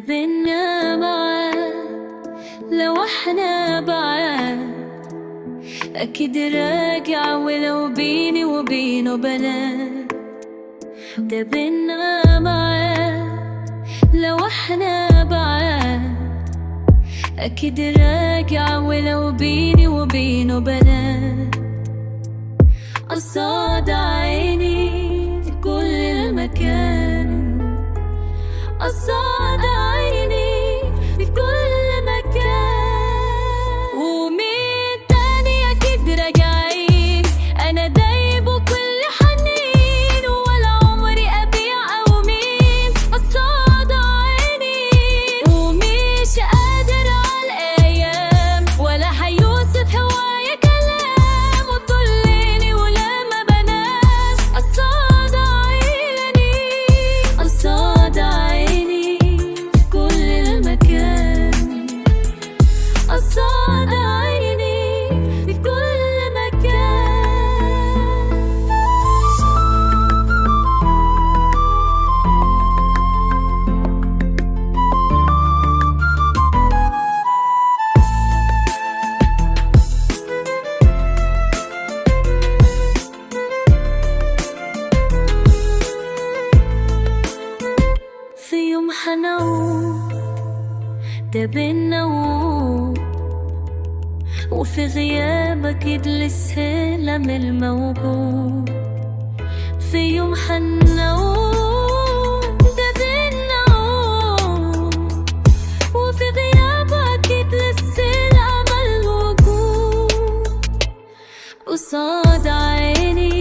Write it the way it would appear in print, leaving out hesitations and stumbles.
بينا معاد لو احنا بعاد، أكيد راجع ولو بيني وبينه بلد. ده بينا معاد لو احنا بعاد، أكيد راجع ولو بيني وبينه بلد. قصاد عيني في كل المكان، قصاد عيني في كل مكان. ومين تاني أكيد راجعين، أنا دايب وكل حنين، ولا عمري أبيع أو مين قصاد عيني. ومش قادر على الأيام ولا حيوصف هوايا كلام، وطليني ولما بنام قصاد عيني، قصاد عيني في كل المكان، قصاد عيني في كل مكان. في يوم حنعود ده بينا وعود، وفي غيابك لسه لم الموجود. في يوم حنعود ده بينا وعود، وفي غيابك لسه لم الموجود. قصاد عيني